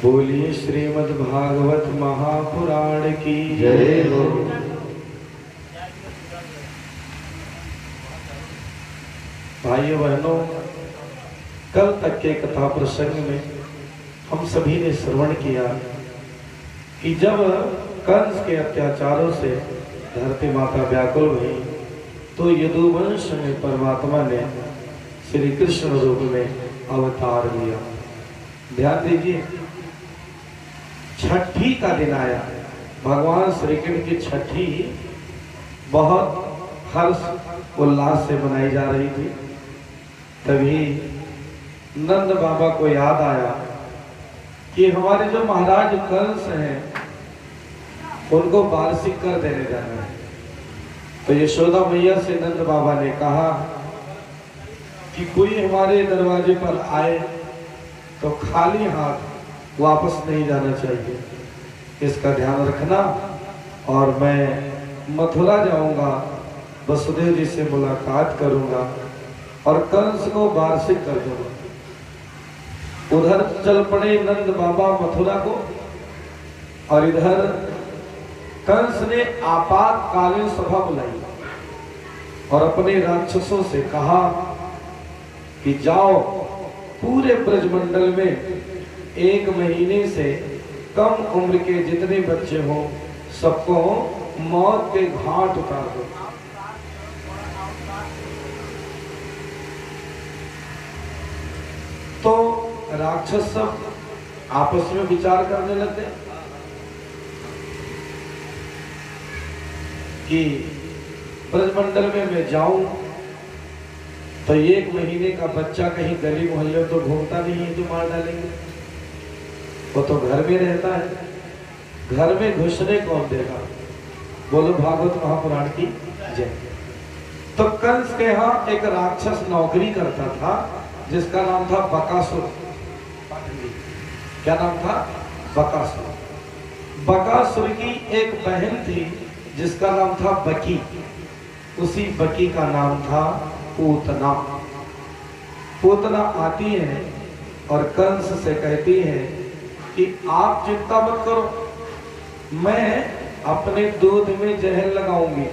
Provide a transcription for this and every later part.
बोलिए श्रीमद् भागवत महापुराण की जय हो। भाइयों बहनों, कल तक के कथा प्रसंग में हम सभी ने श्रवण किया कि जब कंस के अत्याचारों से धरती माता व्याकुल हुई तो यदुवंश में परमात्मा ने श्री कृष्ण रूप में अवतार लिया। ध्यान दीजिए, छठी का दिन आया। भगवान श्री कृष्ण की छठी बहुत हर्ष उल्लास से मनाई जा रही थी। तभी नंद बाबा को याद आया कि हमारे जो महाराज कंस हैं उनको वार्षिक कर देने जाना है। तो यशोदा मैया से नंद बाबा ने कहा कि कोई हमारे दरवाजे पर आए तो खाली हाथ वापस नहीं जाना चाहिए, इसका ध्यान रखना। और मैं मथुरा जाऊंगा, वसुदेव जी से मुलाकात करूंगा और कंस को वार्षिक कर दूंगा। उधर चल पड़े नंद बाबा मथुरा को, और इधर कंस ने आपातकालीन सभा बुलाई और अपने राक्षसों से कहा कि जाओ पूरे ब्रजमंडल में 1 महीने से कम उम्र के जितने बच्चे हों सबको मौत के घाट उतार दो। तो राक्षस सब आपस में विचार करने लगे कि ब्रजमंडल में मैं जाऊं तो 1 महीने का बच्चा कहीं गली मोहल्ले तो घूमता नहीं है, तो मार डालेंगे। वो तो घर में रहता है, घर में घुसने कौन देगा? बोलो भागवत महापुराण की जय। तो कंस के यहाँ एक राक्षस नौकरी करता था जिसका नाम था बकासुर। क्या नाम था? बकासुर। बकासुर की एक बहन थी जिसका नाम था बकी। उसी बकी का नाम था पूतना। पूतना आती है और कंस से कहती है कि आप चिंता मत करो, मैं अपने दूध में जहर लगाऊंगी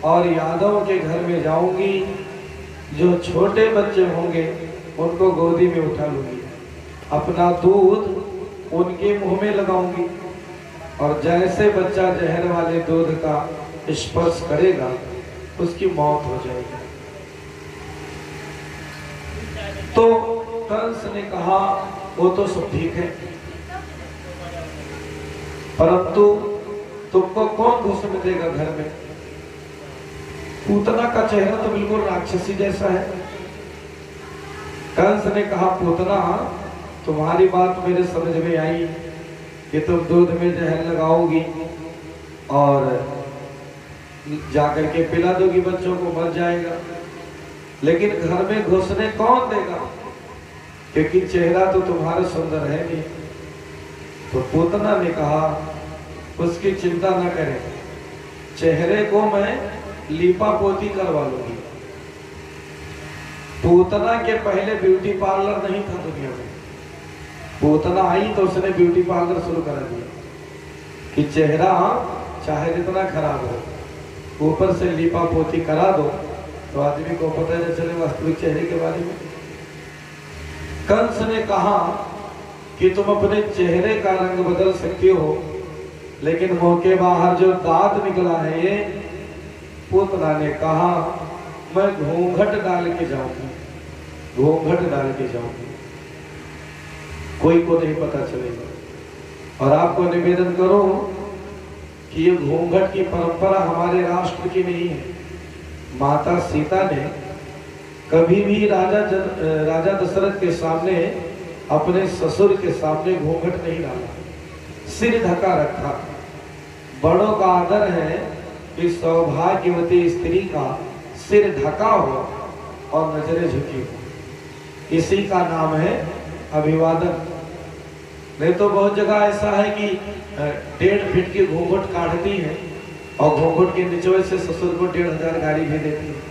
और यादव के घर में जाऊंगी, जो छोटे बच्चे होंगे उनको गोदी में उठा लूंगी, अपना दूध उनके मुंह में लगाऊंगी और जैसे बच्चा जहर वाले दूध का स्पर्श करेगा उसकी मौत हो जाएगी। तो कंस ने कहा वो तो सब ठीक है, परंतु तुमको कौन घुसने देगा घर में? पूतना का चेहरा तो बिल्कुल राक्षसी जैसा है। कंस ने कहा पूतना, तुम्हारी बात मेरे समझ में आई कि तुम दूध में जहर लगाओगी और जाकर के पिला दोगी, बच्चों को मर जाएगा, लेकिन घर में घुसने कौन देगा? क्योंकि चेहरा तो तुम्हारा सुंदर है नहीं। तो पूतना ने कहा उसकी चिंता न करें, चेहरे को मैं लीपा पोती करवा लूंगी। पूतना के पहले ब्यूटी पार्लर नहीं था दुनिया में। पूतना आई तो उसने ब्यूटी पार्लर शुरू कर दिया कि चेहरा चाहे जितना खराब हो ऊपर से लीपा पोती करा दो तो आदमी को पता न चले वास्तविक चेहरे के बारे में। कंस ने कहा कि तुम अपने चेहरे का रंग बदल सकती हो, लेकिन मुंह के बाहर जो दांत निकला है ये। पूतना ने कहा मैं घूंघट डाल के जाऊंगी, घूंघट डाल के जाऊंगी, कोई को नहीं पता चलेगा। और आपको निवेदन करो कि ये घूंघट की परंपरा हमारे राष्ट्र की नहीं है। माता सीता ने कभी भी राजा दशरथ के सामने, अपने ससुर के सामने घूंघट नहीं डाला, सिर ढका रखा। बड़ों का आदर है कि सौभाग्यवती स्त्री का सिर ढका हो और नजरें झुकी हो, इसी का नाम है अभिवादन। नहीं तो बहुत जगह ऐसा है कि 1.5 फीट की घूंघट काटती है और घूंघट के निचोड़ से ससुर को 1500 गाड़ी भी देती है।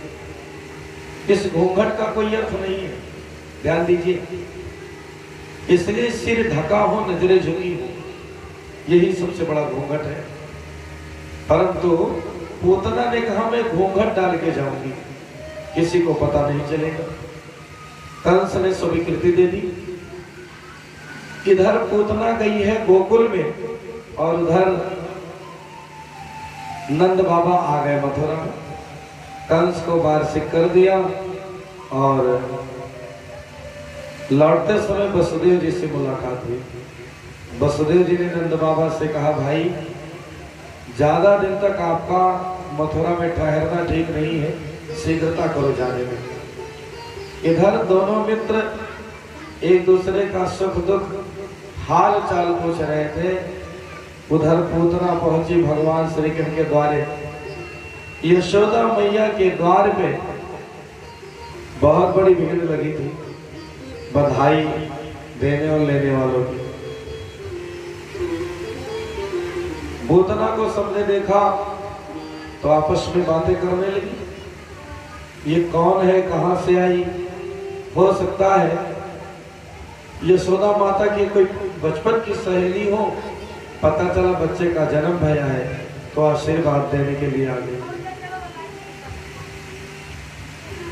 इस घूंघट का कोई अर्थ नहीं है, ध्यान दीजिए। इसलिए सिर ढका हो, नजरें झुकी हो, यही सबसे बड़ा घूंघट है। परंतु पूतना ने कहा मैं घूंघट डाल के जाऊंगी, किसी को पता नहीं चलेगा। कंस ने स्वीकृति दे दी। इधर पूतना गई है गोकुल में और उधर नंद बाबा आ गए मथुरा में। कंस को वार्षिक कर दिया और लौटते समय वसुदेव जी से मुलाकात हुई। वसुदेव जी ने नंद बाबा से कहा, भाई ज्यादा दिन तक आपका मथुरा में ठहरना ठीक नहीं है, शीघ्रता करो जाने में। इधर दोनों मित्र एक दूसरे का सुख दुख हाल चाल पूछ रहे थे। उधर पूतना पहुंची भगवान श्री कृष्ण के द्वारे। यशोदा मैया के द्वार पे बहुत बड़ी भीड़ लगी थी, बधाई देने और लेने वालों की। पूतना को सबने देखा तो आपस में बातें करने लगी, ये कौन है, कहां से आई, हो सकता है यशोदा माता की कोई बचपन की सहेली हो। पता चला बच्चे का जन्म भया है तो आशीर्वाद देने के लिए आ गई।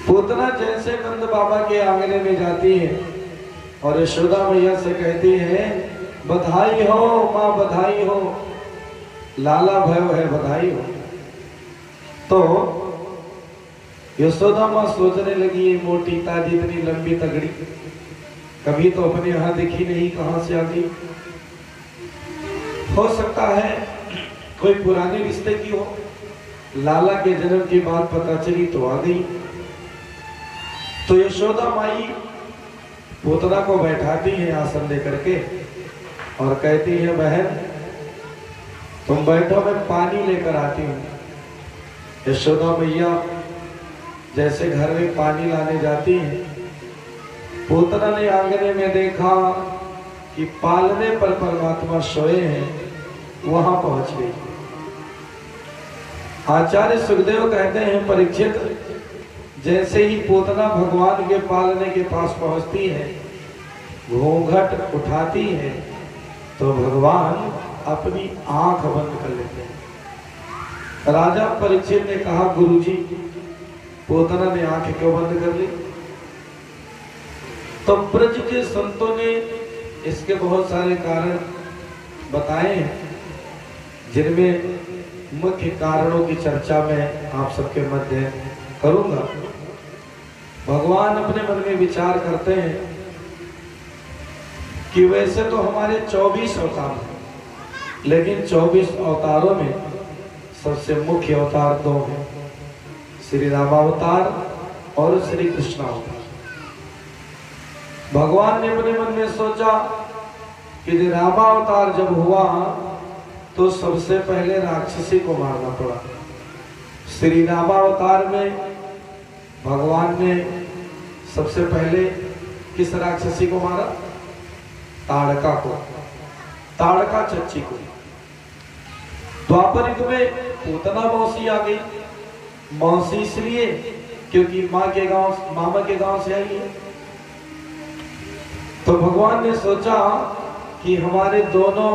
पूतना जैसे नंद बाबा के आंगने में जाती है और यशोदा मैया से कहती है, बधाई हो माँ, बधाई हो, लाला भयो है, बधाई हो। तो यशोदा माँ सोचने लगी, ये मोटी ताजी इतनी लंबी तगड़ी कभी तो अपने यहाँ दिखी नहीं, कहां से आ गई। हो सकता है कोई पुराने रिश्ते की हो, लाला के जन्म की बात पता चली तो आ गई। तो यशोदा माई पूतना को बैठाती है आसन लेकर के और कहती है, बहन तुम बैठो, मैं पानी लेकर आती हूँ। यशोदा मैया जैसे घर में पानी लाने जाती है, पूतना ने आंगने में देखा कि पालने पर परमात्मा सोए हैं, वहां पहुंच गई। आचार्य सुखदेव कहते हैं, परीक्षित जैसे ही पूतना भगवान के पालने के पास पहुंचती है, घूंघट उठाती है, तो भगवान अपनी आंख बंद कर लेते हैं। राजा परीक्षित ने कहा, गुरुजी पूतना ने आंख क्यों बंद कर ली? तो ब्रज के संतों ने इसके बहुत सारे कारण बताए हैं, जिनमें मुख्य कारणों की चर्चा मैं आप सबके मध्य करूंगा। भगवान अपने मन में विचार करते हैं कि वैसे तो हमारे 24 अवतार हैं, लेकिन 24 अवतारों में सबसे मुख्य अवतार दो हैं, श्री रामावतार और श्री कृष्ण अवतार। भगवान ने अपने मन में सोचा कि रामावतार जब हुआ तो सबसे पहले राक्षसी को मारना पड़ा। श्री रामावतार में भगवान ने सबसे पहले किस राक्षसी को मारा? ताड़का को, ताड़का चच्ची को। द्वापर युग में पूतना मौसी आ गई। मौसी इसलिए क्योंकि माँ के गांव, मामा के गांव से आई है। तो भगवान ने सोचा कि हमारे दोनों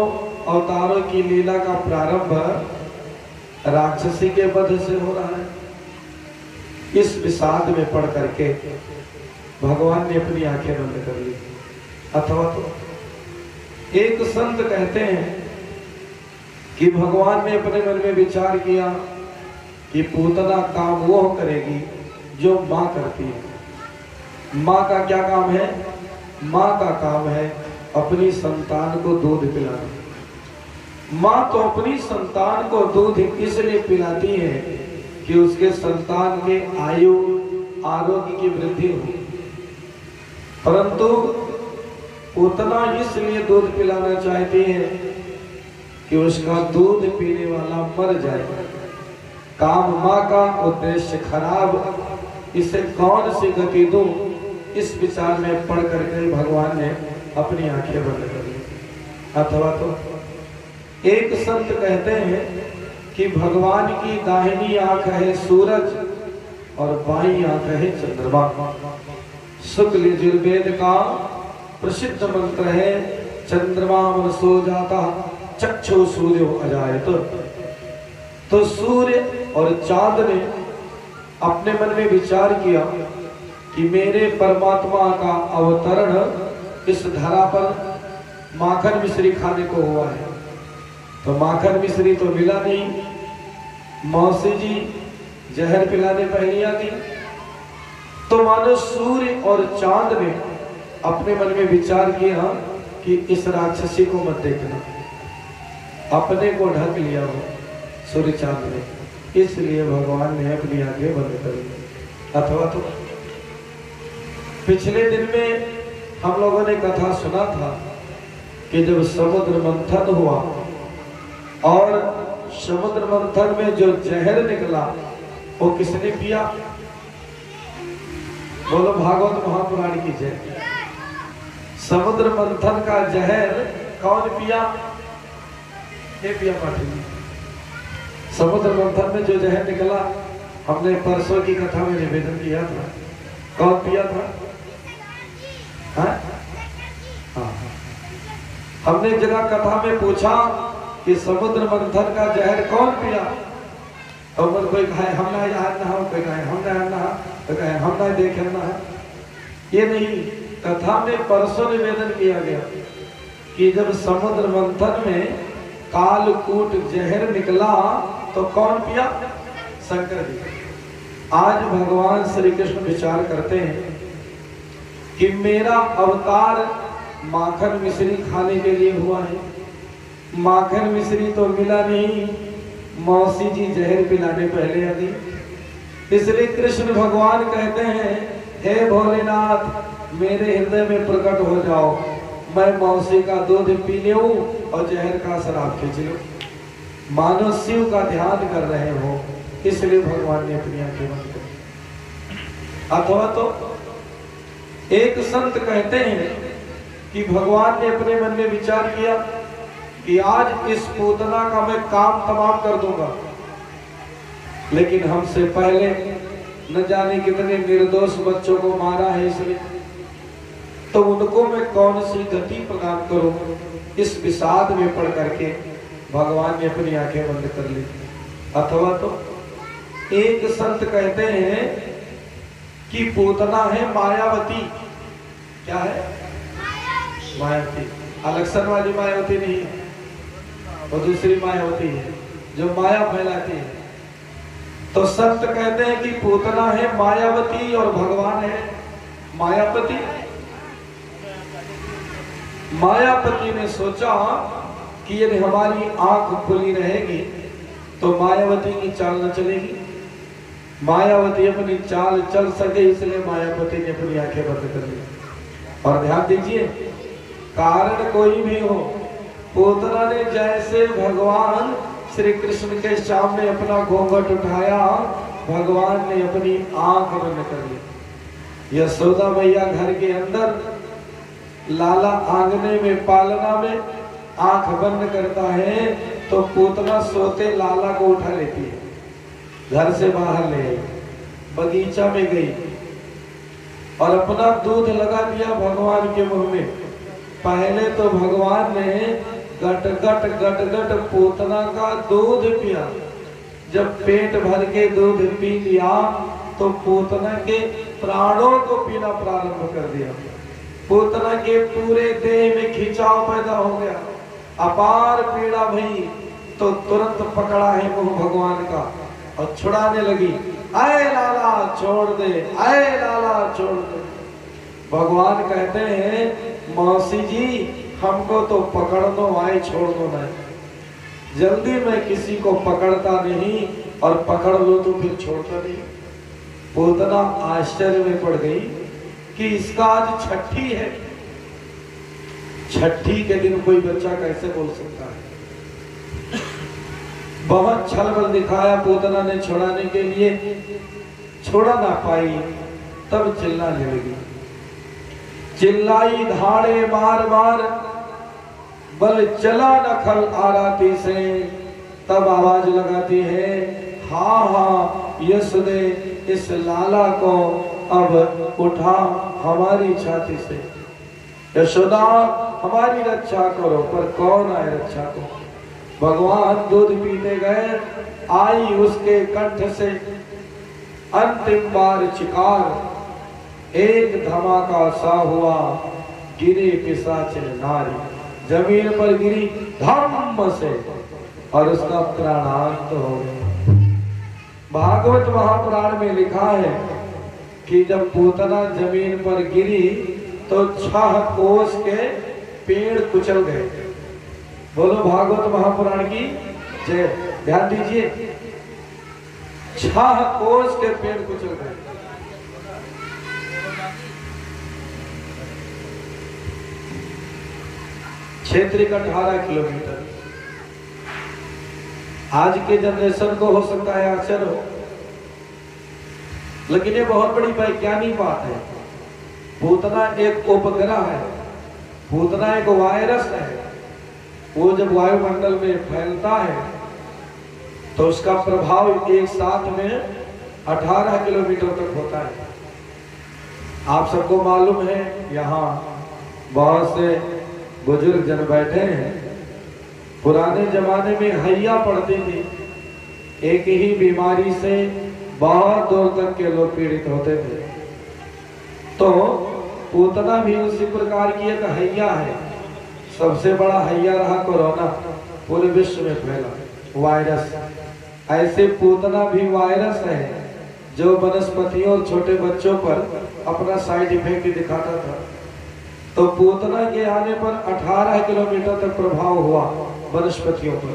अवतारों की लीला का प्रारंभ राक्षसी के वध से हो रहा है। इस विषाद में पड़ करके भगवान ने अपनी आंखें बंद कर ली। अथवा तो एक संत कहते हैं कि भगवान ने अपने मन में विचार किया कि पूतना काम वो करेगी जो माँ करती है। माँ का क्या काम है? माँ का काम है अपनी संतान को दूध पिलाना। माँ तो अपनी संतान को दूध इसलिए पिलाती है कि उसके संतान के आयु आरोग्य की वृद्धि हो, परंतु उतना इसलिए दूध पिलाना चाहती है कि उसका दूध पीने वाला मर जाए। काम माँ का उद्देश्य खराब, इसे कौन सी गति दूं, इस विचार में पढ़ करके भगवान ने अपनी आंखें बंद कर ली। अथवा तो एक संत कहते हैं कि भगवान की दाहिनी आंख है सूरज और बाईं आंख है चंद्रमा। शुक्ल यजुर्वेद का प्रसिद्ध मंत्र है, चंद्रमा मनसो जाता चक्षु सूर्यो अजायत। तो सूर्य और चांद ने अपने मन में विचार किया कि मेरे परमात्मा का अवतरण इस धरा पर माखन मिश्री खाने को हुआ है। तो माखन मिश्री तो मिला नहीं, मौसी जी जहर पिलाने पहले आ गई। तो मानो सूर्य और चांद ने अपने मन में विचार किया कि इस राक्षसी को मत देखना, अपने को ढक लिया वो सूर्य चांद ने, इसलिए भगवान ने अपनी आंखें बंद कर ली। अथवा तो पिछले दिन में हम लोगों ने कथा सुना था कि जब समुद्र मंथन हुआ और समुद्र मंथन में जो जहर निकला वो किसने पिया? बोलो भागवत महापुराण की जय। समुद्र मंथन का जहर कौन पिया? ये पिया पाटिल। समुद्र मंथन में जो जहर निकला, हमने परसों की कथा में निवेदन किया था, कौन पिया था? हाँ? हमने एक जगह कथा में पूछा कि समुद्र मंथन का जहर कौन पिया? और कोई कहे हम ना याद ना हो, कोई कहे हम ना ना, कोई कहे हम ना देखे ना। ये नहीं, कथा में परसों निवेदन किया गया कि जब समुद्र मंथन में कालकूट जहर निकला तो कौन पिया? शंकर जी। आज भगवान श्री कृष्ण विचार करते हैं कि मेरा अवतार माखन मिश्री खाने के लिए हुआ है, माखन मिश्री तो मिला नहीं, मौसी जी जहर पिलाने पहले आ गई। इसलिए कृष्ण भगवान कहते हैं, हे भोलेनाथ मेरे हृदय में प्रकट हो जाओ, मैं मौसी का दूध पी लूं और जहर का शराब खींच लूं। मानो शिव का ध्यान कर रहे हो, इसलिए भगवान ने अपनी आंखें बंद कर। अथवा तो एक संत कहते हैं कि भगवान ने अपने मन में विचार किया कि आज इस पूतना का मैं काम तमाम कर दूंगा, लेकिन हमसे पहले न जाने कितने निर्दोष बच्चों को मारा है, इसलिए तो उनको मैं कौन सी गति प्रदान करूं। इस विषाद में पड़ करके भगवान ने अपनी आंखें बंद कर ली। अथवा तो एक संत कहते हैं कि पूतना है मायावती। क्या है? मायावती। अलक्षण वाली मायावती नहीं है, वो दूसरी मायावती है जो माया फैलाती है। तो संत कहते हैं कि पूतना है मायावती और भगवान है मायापति। मायापति ने सोचा कि यदि हमारी आंख खुली रहेगी तो मायावती की चाल न चलेगी, मायावती अपनी चाल चल सके, इसलिए मायापति ने अपनी आंखें बंद कर ली। और ध्यान दीजिए, कारण कोई भी हो, पूतना ने जैसे भगवान श्री कृष्ण के सामने अपना घूंघट उठाया, भगवान ने अपनी आंख बंद कर ली। यशोदा मैया घर के अंदर, लाला आंगने में पालना में आंख बंद करता है तो पूतना सोते लाला को उठा लेती है, घर से बाहर ले आई, बगीचा में गई और अपना दूध लगा दिया भगवान के मुंह में। पहले तो भगवान ने गट गट गट गट पूतना का दूध पिया। जब पेट भर के दूध पी लिया तो पूतना के प्राणों को पीना प्रारंभ कर दिया। पूतना के पूरे देह में खिंचाव पैदा हो गया, अपार पीड़ा भई। तो तुरंत पकड़ा है मुंह भगवान का और छुड़ाने लगी, आए लाला छोड़ दे, आए लाला छोड़ दे। भगवान कहते हैं, मौसी जी हमको तो पकड़ दो, आए छोड़ दो नहीं। जल्दी मैं किसी को पकड़ता नहीं और पकड़ लो तो फिर छोड़ता नहीं। पूतना आश्चर्य में पड़ गई कि इसका आज छठी है, छठी के दिन कोई बच्चा कैसे बोल सकता है। बहुत छल बल दिखाया पूतना ने छुड़ाने के लिए, छोड़ा ना पाई, तब चिल्लाने लगी। चिल्लाई धाड़े मार मार, बल चला नखल आराती से, तब आवाज लगाती है, हाँ हाँ यश दे इस लाला को अब उठा हमारी छाती से। यशोदा हमारी रक्षा करो, पर कौन आए रक्षा को। भगवान दूध पीते गए, आई उसके कंठ से अंतिम बार चिकार। एक धमाका सा हुआ, गिरे पिशाचिन नारी। जमीन पर गिरी धम्म से और उसका प्राणांत हो गया। भागवत महापुराण में लिखा है कि जब पूतना जमीन पर गिरी तो 6 कोस के पेड़ कुचल गए। बोलो भागवत महापुराण की जय। ध्यान दीजिए, 6 कोस के पेड़ कुचल गए। क्षेत्र का 18 किलोमीटर। आज के जनरेशन को हो सकता है आश्चर्य हो, लेकिन ये बहुत बड़ी वैज्ञानिक बात है। पूतना एक उपग्रह है, पूतना एक वायरस है। वो जब वायुमंडल में फैलता है तो उसका प्रभाव एक साथ में 18 किलोमीटर तक होता है। आप सबको मालूम है, यहाँ बहुत से बुजुर्ग जन बैठे हैं। पुराने जमाने में हैया पड़ती थी, एक ही बीमारी से बहुत दूर तक के लोग पीड़ित होते थे। तो पूतना भी उसी प्रकार की एक हैया है। सबसे बड़ा हैया रहा कोरोना, पूरे विश्व में फैला वायरस। ऐसे पूतना भी वायरस है जो वनस्पतियों और छोटे बच्चों पर अपना साइड इफेक्ट दिखाता था। तो पूतना के आने पर 18 किलोमीटर तक प्रभाव हुआ वनस्पतियों पर।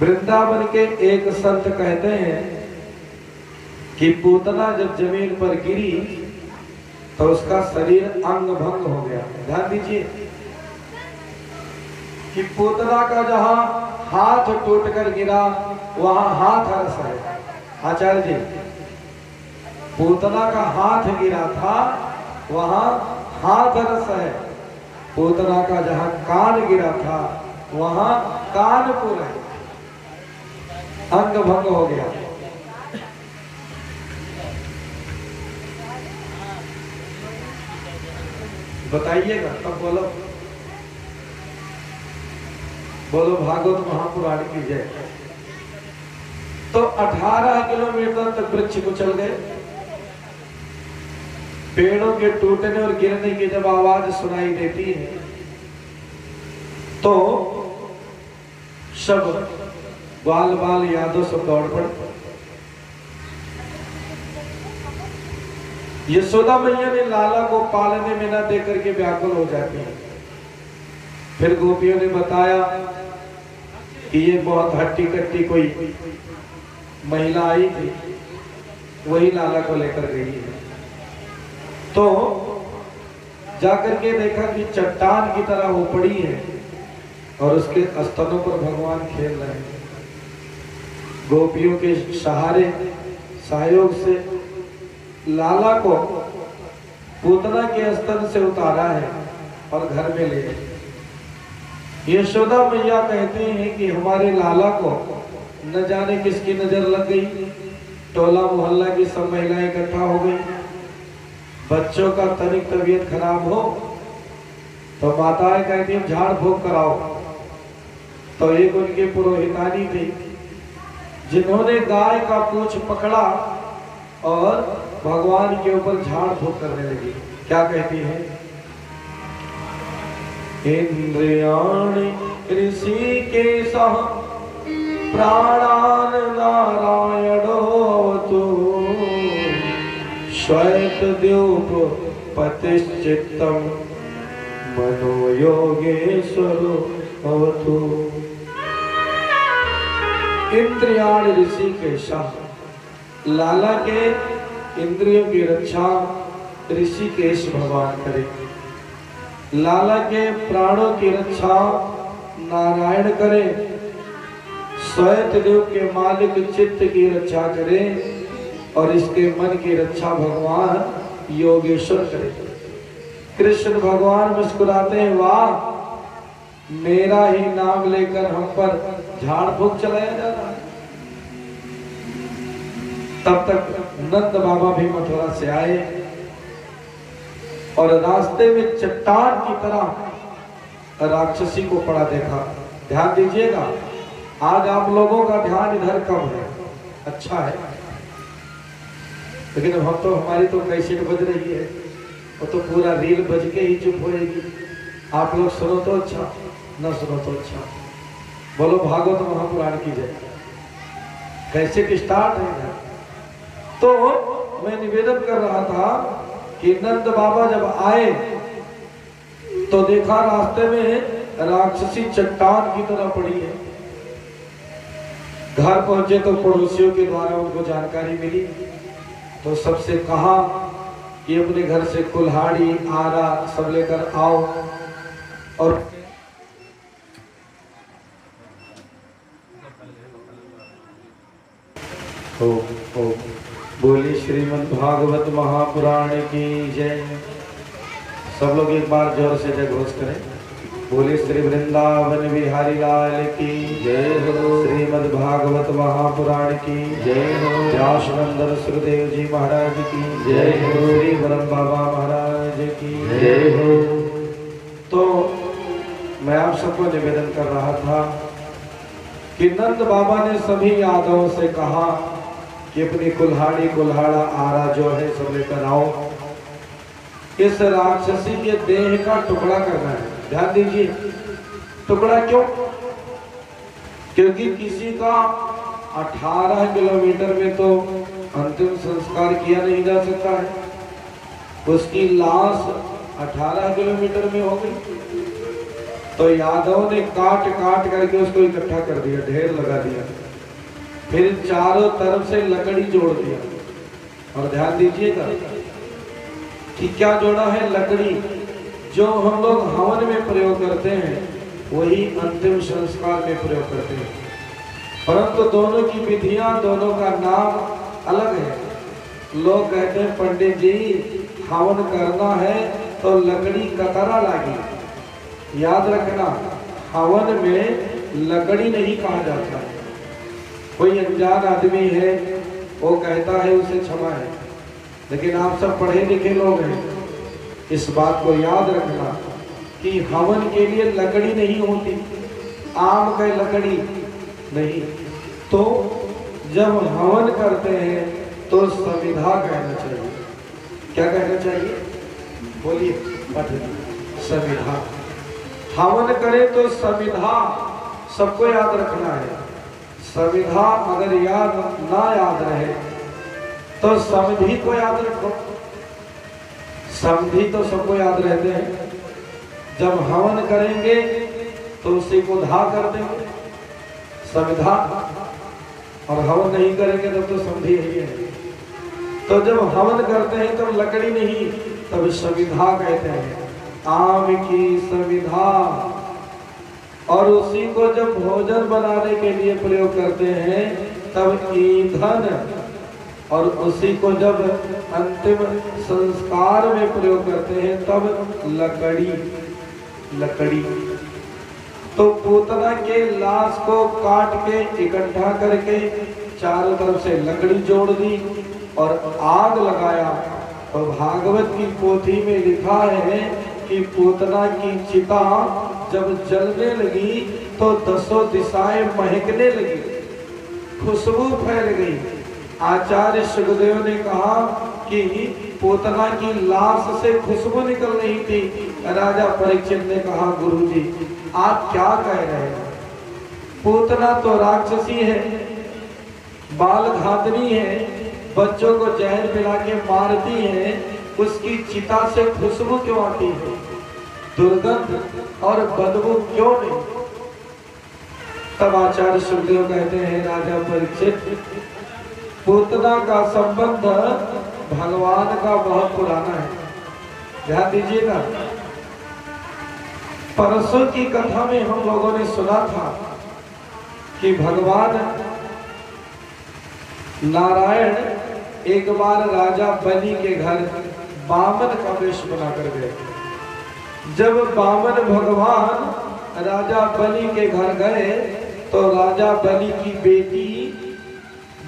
वृंदावन के एक संत कहते हैं कि पूतना जब जमीन पर गिरी तो उसका शरीर अंग भंग हो गया। ध्यान दीजिए कि पूतना का जहां हाथ टूटकर गिरा वहां हाथ रस है। आचार्य जी, पूतना का हाथ गिरा था वहां हाथ रस है। पूतना का जहां कान गिरा था वहां कानपुर है। अंग भंग हो गया। बताइएगा तब बोलो, बोलो भागवत महापुराण की जय। तो 18 किलोमीटर तक वृक्ष कुचल गए। पेड़ों के टूटने और गिरने की जब आवाज सुनाई देती है तो सब बाल बाल यादव सब दौड़ पड़ते। यशोदा मैया ने लाला को पालने में न देकर के व्याकुल हो जाती है। फिर गोपियों ने बताया कि ये बहुत हट्टी कट्टी कोई महिला आई थी, वही लाला को लेकर गई है। तो जाकर के देखा कि चट्टान की तरह वो पड़ी है और उसके स्तनों पर भगवान खेल रहे हैं। गोपियों के सहारे सहयोग से लाला को पूतना के स्तन से उतारा है और घर में ले गए। यशोदा मैया कहती हैं कि हमारे लाला को न जाने किसकी नजर लग गई। टोला मोहल्ला की सब महिलाएं इकट्ठा हो गई। बच्चों का तनिक तबीयत खराब हो तो माताएं कहती हैं झाड़ फूंक कराओ। तो एक उनके पुरोहितानी थी जिन्होंने गाय का पूंछ पकड़ा और भगवान के ऊपर झाड़ फूंक करने लगी। क्या कहती है? इंद्रियाणि ऋषिकेशः प्राणान नारायणो अवतु श्वेतद्यूप पतिश्चित्तम मनो योगेश्वरो अवतु। इंद्रियाण ऋषिकेशः, लाला के इंद्रियों की रक्षा ऋषिकेश भगवान करे। लाला के प्राणों की रक्षा नारायण करे। श्वेतदेव के मालिक चित्त की रक्षा करे और इसके मन की रक्षा भगवान योगेश्वर करे। कृष्ण भगवान मुस्कुराते हैं, वाह मेरा ही नाम लेकर हम पर झाड़ फूंक चलाया जा रहा है। तब तक नंद बाबा भी मथुरा से आए। और रास्ते में चट्टान की तरह राक्षसी को पड़ा देखा। ध्यान दीजिएगा, आज आप लोगों का ध्यान इधर कम है, अच्छा है, लेकिन हम तो हमारी तो कैसेट बज रही है, वो तो पूरा रील बज के ही चुप होएगी। आप लोग सुनो तो अच्छा, न सुनो तो अच्छा। बोलो भागवत महापुराण की जय। कैसेट स्टार्ट है। तो मैं निवेदन कर रहा था कि नंद बाबा जब आए तो देखा रास्ते में राक्षसी चट्टान की तरह पड़ी है। घर पहुंचे तो पड़ोसियों के द्वारा उनको जानकारी मिली, तो सबसे कहा कि अपने घर से कुल्हाड़ी आरा सब लेकर आओ। और बोली श्रीमद् भागवत महापुराण की जय। सब लोग एक बार जोर से जय घोष करें। बोली श्री वृंदावन बिहारी लाल की जय हो। श्रीमद् भागवत महापुराण की जय हो। व्यास नंदन सुखदेव जी महाराज की जय हो। श्री वरम बाबा महाराज की जय हो। तो मैं आप सबको निवेदन कर रहा था कि नंद बाबा ने सभी यादवों से कहा कि अपनी कुल्हाड़ी कुल्हाड़ा आरा जो है सब लेकर आओ। इस राक्षसी के देह का टुकड़ा करना है। ध्यान दीजिए, टुकड़ा क्यों? क्योंकि किसी का 18 किलोमीटर में तो अंतिम संस्कार किया नहीं जा सकता है। उसकी लाश 18 किलोमीटर में हो गई, तो यादव ने काट काट करके उसको इकट्ठा कर दिया, ढेर लगा दिया, फिर चारों तरफ से लकड़ी जोड़ दिया। और ध्यान दीजिएगा कि क्या जोड़ा है? लकड़ी। जो हम लोग हवन में प्रयोग करते हैं वही अंतिम संस्कार में प्रयोग करते हैं, परंतु दोनों की विधियां, दोनों का नाम अलग है। लोग कहते हैं पंडित जी हवन करना है तो लकड़ी कतरा लागी। याद रखना, हवन में लकड़ी नहीं कहा जाता है। कोई अनजान आदमी है वो कहता है उसे क्षमा है, लेकिन आप सब पढ़े लिखे लोग हैं, इस बात को याद रखना कि हवन के लिए लकड़ी नहीं होती, आम का लकड़ी नहीं। तो जब हवन करते हैं तो समिधा कहना चाहिए। क्या कहना चाहिए? बोलिए, समिधा। हवन करें तो समिधा सबको याद रखना है। समिधा अगर याद ना याद रहे तो समधि को याद रखो। समधि तो सबको याद रहते हैं। जब हवन करेंगे तो उसी को धा कर देंगे, समिधा। और हवन नहीं करेंगे तब तो समधि नहीं है। तो जब हवन करते हैं तब लकड़ी नहीं, तब समिधा कहते हैं, आम की समिधा। और उसी को जब भोजन बनाने के लिए प्रयोग करते हैं तब ईंधन, और उसी को जब अंतिम संस्कार में प्रयोग करते हैं तब लकड़ी। लकड़ी तो पूतना के लाश को काट के इकट्ठा करके चारों तरफ से लकड़ी जोड़ दी और आग लगाया। तो भागवत की पोथी में लिखा है कि पूतना की चिता जब जलने लगी तो 10 दिशाएं महकने लगी, खुशबू फैल गई। आचार्य सुखदेव ने कहा कि पूतना की लाश से खुशबू निकल रही थी। राजा परीक्षित ने कहा, गुरुजी आप क्या कह रहे हैं? पूतना तो राक्षसी है, बाल घातनी है, बच्चों को जहर पिला के मारती है, उसकी चिता से खुशबू क्यों आती है? दुर्गंध और बदबू क्यों नहीं? तब आचार्य सुखदेव कहते हैं, राजा परीक्षित पूतना का संबंध भगवान का बहुत पुराना है। ध्यान दीजिएगा, परसों की कथा में हम लोगों ने सुना था कि भगवान नारायण एक बार राजा बलि के घर बामन का वेश बनाकर गए। जब बामन भगवान राजा बलि के घर गए तो राजा बलि की बेटी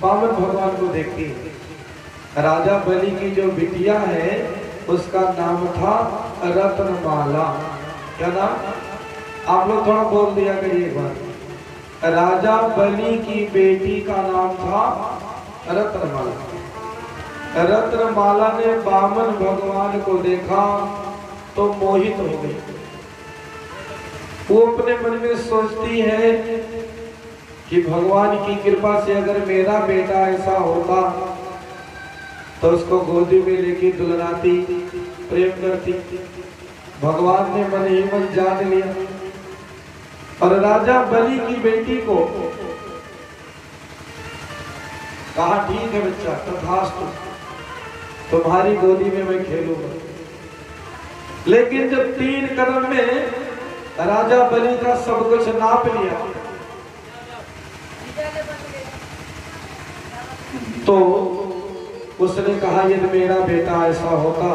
बामन भगवान को देखती है। राजा बलि की जो बिटिया है उसका नाम था रत्नमाला। क्या नाम? आप लोग थोड़ा बोल दिया करिए एक बार। राजा बलि की बेटी का नाम था रत्नमाला। रत्नमाला ने वामन भगवान को देखा तो मोहित हो गई। वो अपने मन में सोचती है कि भगवान की कृपा से अगर मेरा बेटा ऐसा होता तो उसको गोदी में लेके दुलराती, प्रेम करती। भगवान ने मन ही मन जान लिया और राजा बलि की बेटी को कहा, ठीक है बच्चा, तथास्तु, तुम्हारी गोदी में मैं खेलूंगा। लेकिन जब 3 कदम में राजा बलि का सब कुछ नाप लिया तो उसने कहा, यदि मेरा बेटा ऐसा होता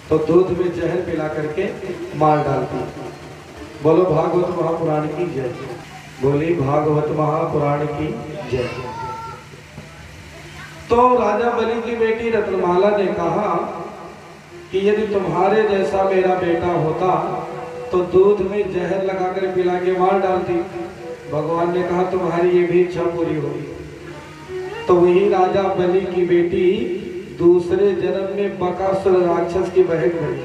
तो दूध में जहर पिला करके मार डालती। बोलो भागवत महापुराण की जय। बोली भागवत महापुराण की जय। तो राजा बलि की बेटी रत्नमाला ने कहा कि यदि तुम्हारे जैसा मेरा बेटा होता तो दूध में जहर लगाकर पिला के मार डालती। भगवान ने कहा, तुम्हारी ये भी इच्छा पूरी होगी। तो वही राजा बलि की बेटी दूसरे जन्म में बकासुर राक्षस की बहन बनी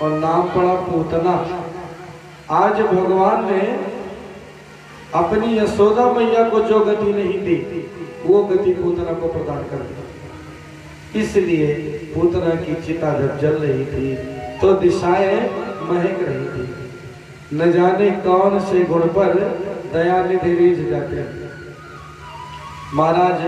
और नाम पड़ा पूतना। आज भगवान ने अपनी यशोदा मैया को जो गति नहीं दी वो गति पूतना को प्रदान कर दी। इसलिए पूतना की चिता जब जल रही थी तो दिशाएं महक रही थी। न जाने कौन से गुण पर दयानिधि रीझ जाते हैं। महाराज